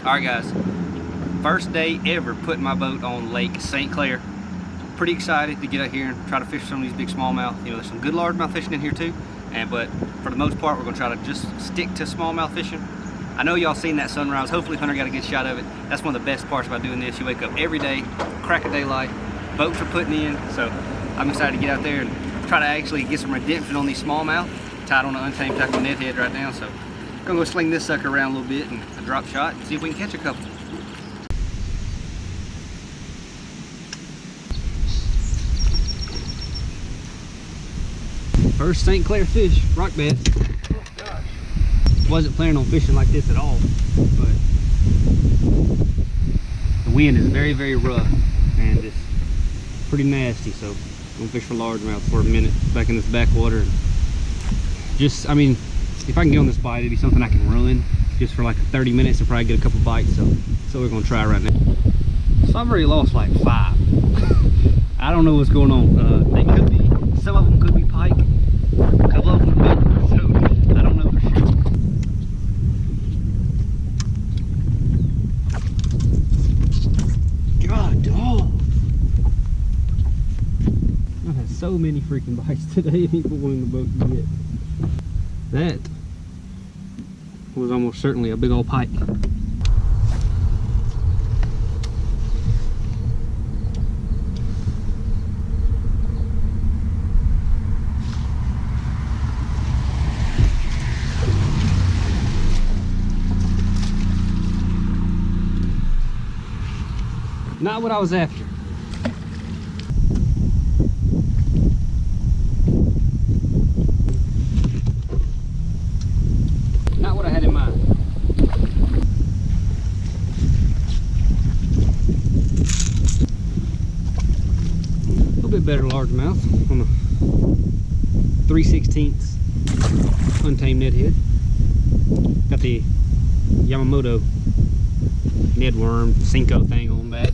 Alright guys, first day ever putting my boat on Lake St. Clair. Pretty excited to get out here and try to fish some of these big smallmouth. You know, there's some good largemouth fishing in here too, but for the most part we're going to try to just stick to smallmouth fishing. I know y'all seen that sunrise. Hopefully Hunter got a good shot of it. That's one of the best parts about doing this. You wake up every day, crack of daylight, boats are putting in, so I'm excited to get out there and try to actually get some redemption on these smallmouth. Tied on an untamed tackle net head right now, so I'm gonna go sling this sucker around a little bit and a drop shot and see if we can catch a couple. First St. Clair fish, rock bass. Oh gosh. Wasn't planning on fishing like this at all, but the wind is very, very rough and it's pretty nasty, so I'm gonna fish for largemouth for a minute back in this backwater. Just, I mean, if I can get on this bite, it'd be something I can run just for like 30 minutes and probably get a couple bites, so we're gonna try right now. So I've already lost like 5. I don't know what's going on. They could be, some of them could be pike, a couple of them could be, so I don't know for sure. God, dog. I've had so many freaking bites today, people wanting the boat to get. That was almost certainly a big old pike. Not what I was after. Not what I had in mind. A little bit better largemouth on a 3/16 untamed net head. Got the Yamamoto Ned worm Cinco thing on back.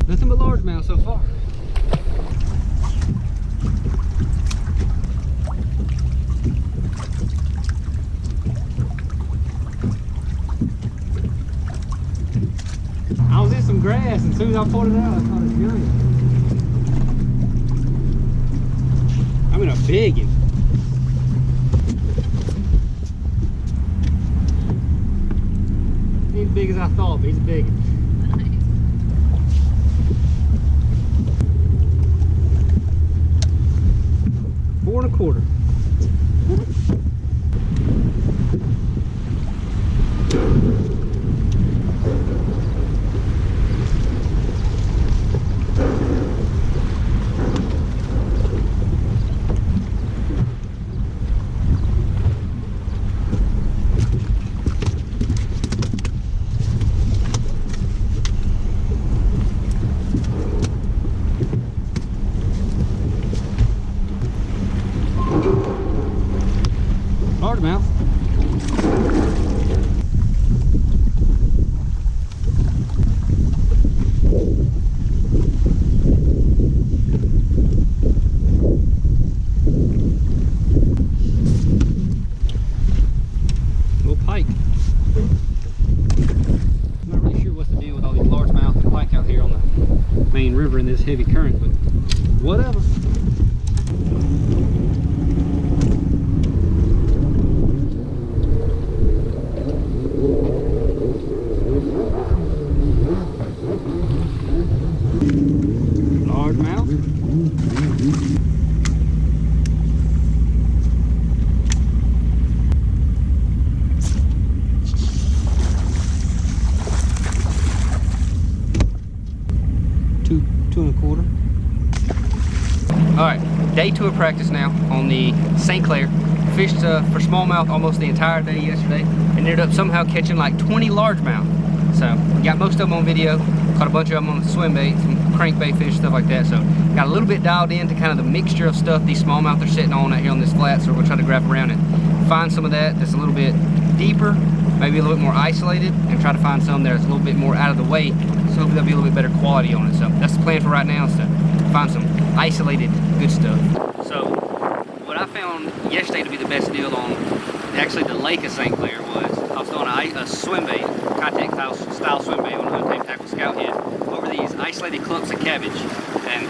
Nothing but largemouth so far. I was in some grass, and as soon as I pulled it out, I thought it was giant. I'm in a big one. He ain't as big as I thought, but he's a big one. 4 1/4. Largemouth. Little pike. I'm not really sure what's the deal with all these largemouth and pike out here on the main river in this heavy current, but whatever. Largemouth. Two and a quarter. All right, day 2 of practice now on the St. Clair. Fished for smallmouth almost the entire day yesterday and ended up somehow catching like 20 largemouth. So we got most of them on video, caught a bunch of them on swim bait, some crankbait fish, stuff like that. So got a little bit dialed into kind of the mixture of stuff these smallmouth are sitting on out here on this flat, so we're gonna try to grab around and find some of that that's a little bit deeper, maybe a little bit more isolated, and try to find some that's a little bit more out of the way, so hopefully there'll be a little bit better quality on it. So that's the plan for right now, is to find some isolated good stuff. So what I found yesterday to be the best deal on actually the lake of St. Clair was, I was throwing a swim bait, contact style swim bait on an untamed tackle scout head over these isolated clumps of cabbage, and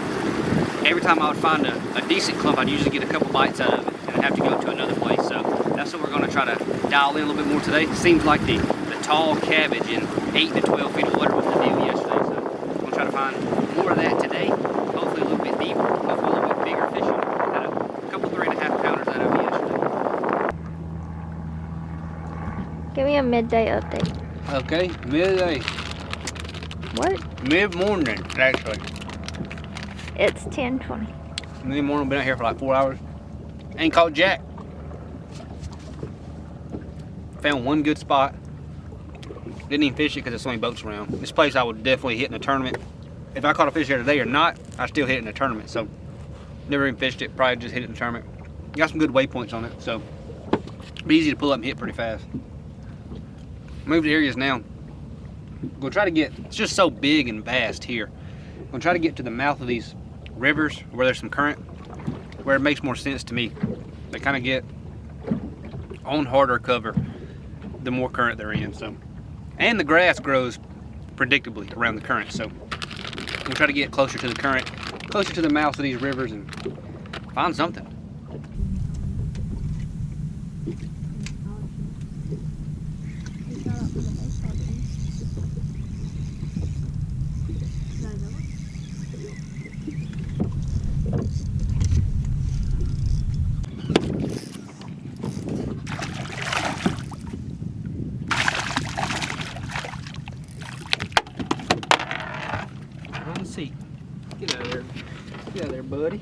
every time I would find a decent clump, I'd usually get a couple bites out of it and I'd have to go to another place. So that's what we're going to try to dial in a little bit more today. It seems like the tall cabbage in 8 to 12 feet of water was the deal yesterday, so we're going to try to find more of that today, hopefully a little bit deeper, hopefully a little bit bigger fishing. Had a couple 3.5 pounders out of it yesterday. Give me a midday update. Okay, midday. What? Mid-morning, actually. It's 10:20. Mid-morning, been out here for like 4 hours. Ain't caught jack. Found one good spot. Didn't even fish it because there's so many boats around. This place I would definitely hit in a tournament. If I caught a fish here today or not, I still hit it in a tournament. So never even fished it, probably just hit it in a tournament. Got some good waypoints on it, so be easy to pull up and hit pretty fast. Moved areas now. We'll try to get, it's just so big and vast here. We'll try to get to the mouth of these rivers where there's some current, where it makes more sense to me. They kind of get on harder cover the more current they're in. So, and the grass grows predictably around the current, so we'll try to get closer to the current, closer to the mouths of these rivers, and find something. Get out of there. Get out of there, buddy.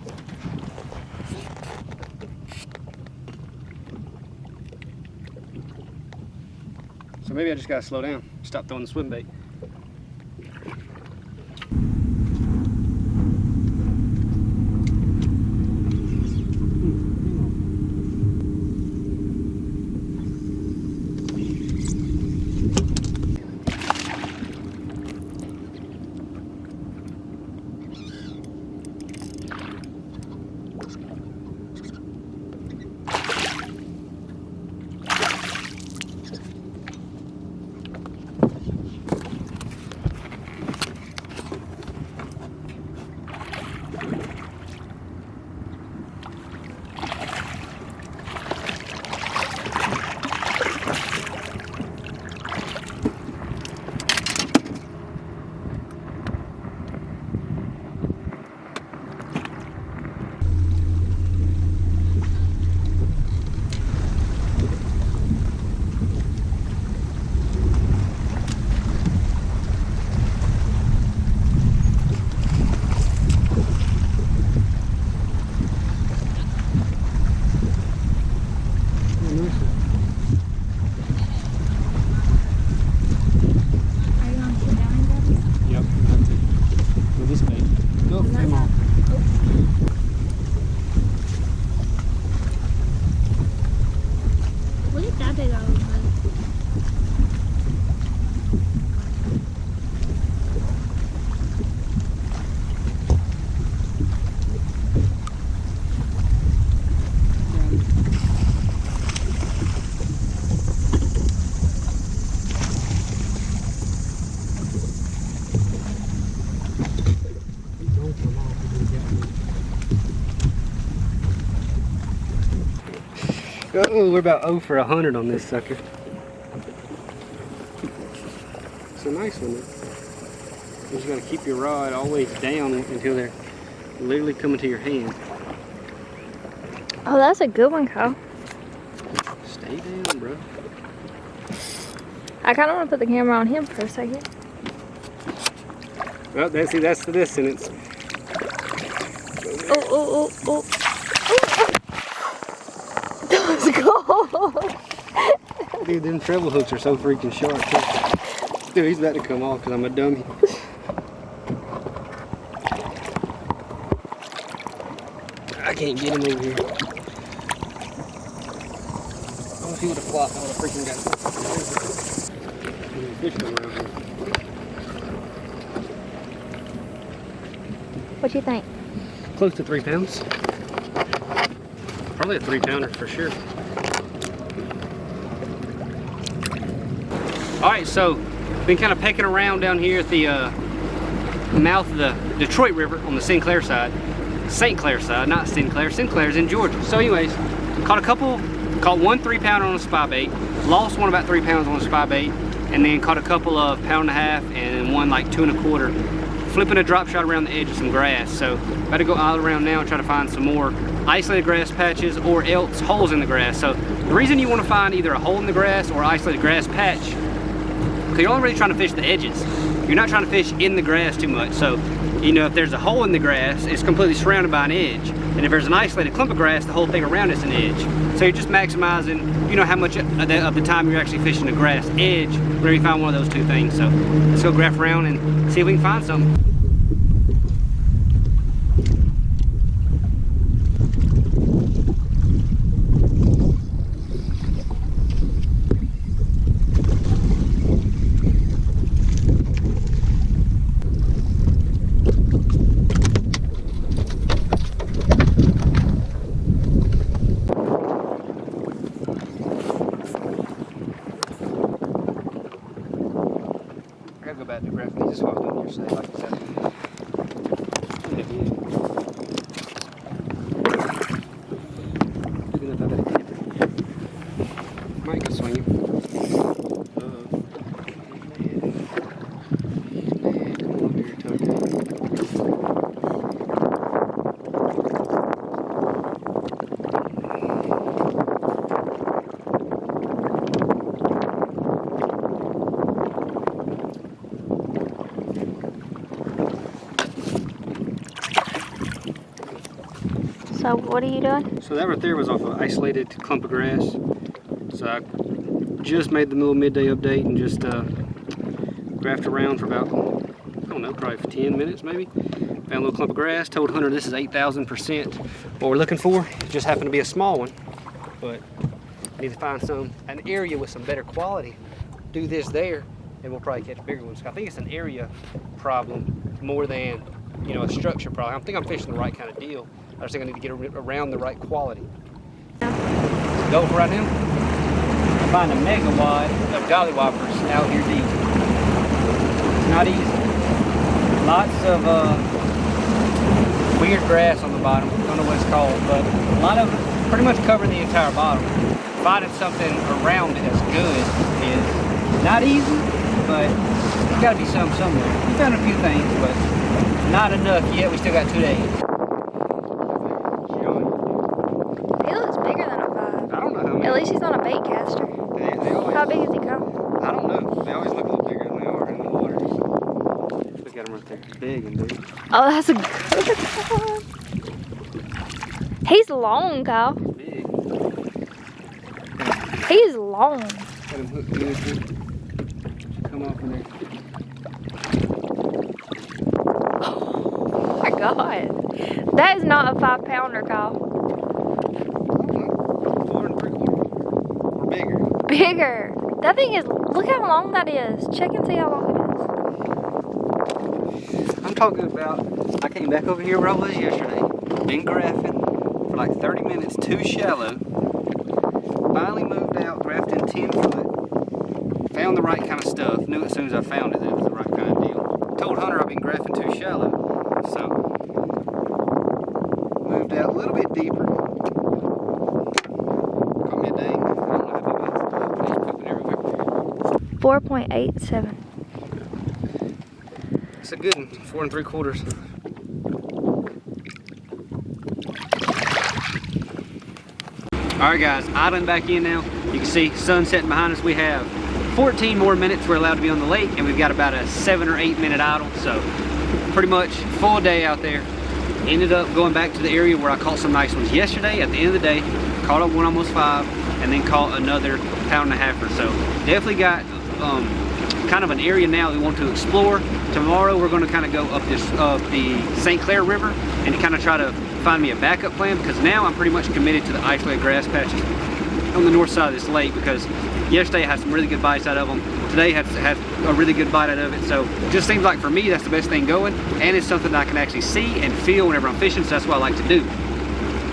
So maybe I just gotta slow down. Stop throwing the swim bait. Oh, we're about 0 for 100 on this sucker. It's a nice one. You just gotta keep your rod always down until they're literally coming to your hand. Oh, that's a good one, Kyle. Stay down, bro. I kind of want to put the camera on him for a second. Well, that's the distance. Oh. Let's go. Dude, them treble hooks are so freaking sharp. Dude, he's about to come off because I'm a dummy. I can't get him over here. Oh, if he would have flopped, I would have freaking got him. Fish around here. What do you think? Close to 3 pounds. Probably a 3-pounder for sure. All right, so been kind of pecking around down here at the mouth of the Detroit River on the Sinclair side. St. Clair side, not Sinclair. Sinclair's in Georgia. So anyways, caught one 3-pounder on a spy bait, lost one about 3 pounds on a spy bait, and then caught a couple of 1.5 pounds and one like 2 1/4, flipping a drop shot around the edge of some grass. So about to go all around now and try to find some more isolated grass patches or else holes in the grass. So the reason you want to find either a hole in the grass or isolated grass patch, because you're only really trying to fish the edges. You're not trying to fish in the grass too much. So, you know, if there's a hole in the grass, it's completely surrounded by an edge. And if there's an isolated clump of grass, the whole thing around it's an edge. So you're just maximizing, you know, how much of the time you're actually fishing the grass edge whenever you find one of those two things. So let's go graph around and see if we can find something. Go back to graphing. Just what I was doing yesterday, like I said. Good enough, I better keep it. Might go swing him. Come on over here, Tuck. So what are you doing? So that right there was off an isolated clump of grass. So I just made the little midday update and just graphed around for about, I don't know, probably 10 minutes maybe. Found a little clump of grass, told Hunter this is 8,000% what we're looking for. It just happened to be a small one, but I need to find an area with some better quality. Do this there and we'll probably catch bigger ones. I think it's an area problem more than, you know, a structure problem. I think I'm fishing the right kind of deal. I just think I need to get around the right quality. Go for right now. I find a mega wad of gollywoppers out here deep. It's not easy. Lots of weird grass on the bottom. Don't know what it's called, but a lot of it pretty much covering the entire bottom. Finding something around it that's good is not easy, but there's got to be some somewhere. We found a few things, but not enough yet. We still got 2 days. At least he's on a bait caster. They always, how big is he, Kyle? I don't know. They always look a little bigger than they are in the water. Look at him right there. Big and big. Oh, that's a good one. He's long, Kyle. Big. He's long. Got him hooked good too. Come off in there. Oh my God. That is not a 5-pounder, Kyle. Bigger. That thing is, look how long that is. Check and see how long it is. I'm talking about, I came back over here where I was yesterday. Been graphing for like 30 minutes, too shallow. Finally moved out, graphed in 10 foot. Found the right kind of stuff. Knew as soon as I found it that it was the right kind of deal. Told Hunter I've been graphing too shallow. So, moved out a little bit deeper. 4.87. It's a good one, 4 3/4. Alright guys, idling back in now. You can see sun setting behind us. We have 14 more minutes we're allowed to be on the lake, and we've got about a 7 or 8 minute idle. So pretty much full day out there. Ended up going back to the area where I caught some nice ones yesterday. At the end of the day, caught up one almost 5, and then caught another 1.5 pounds or so. Definitely got kind of an area now we want to explore. Tomorrow we're going to kind of go up the St. Clair River and kind of try to find me a backup plan, because now I'm pretty much committed to the isolated grass patches on the north side of this lake, because yesterday I had some really good bites out of them. Today had a really good bite out of it. So it just seems like for me that's the best thing going, and it's something that I can actually see and feel whenever I'm fishing, so that's what I like to do.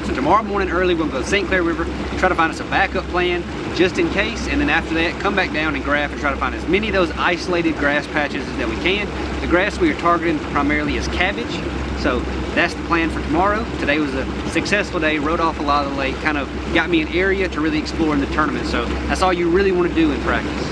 So tomorrow morning early we'll go to St. Clair River, try to find us a backup plan just in case, and then after that come back down and graph and try to find as many of those isolated grass patches that we can. The grass we are targeting primarily is cabbage, so that's the plan for tomorrow. Today was a successful day, rode off a lot of the lake, kind of got me an area to really explore in the tournament, so that's all you really want to do in practice.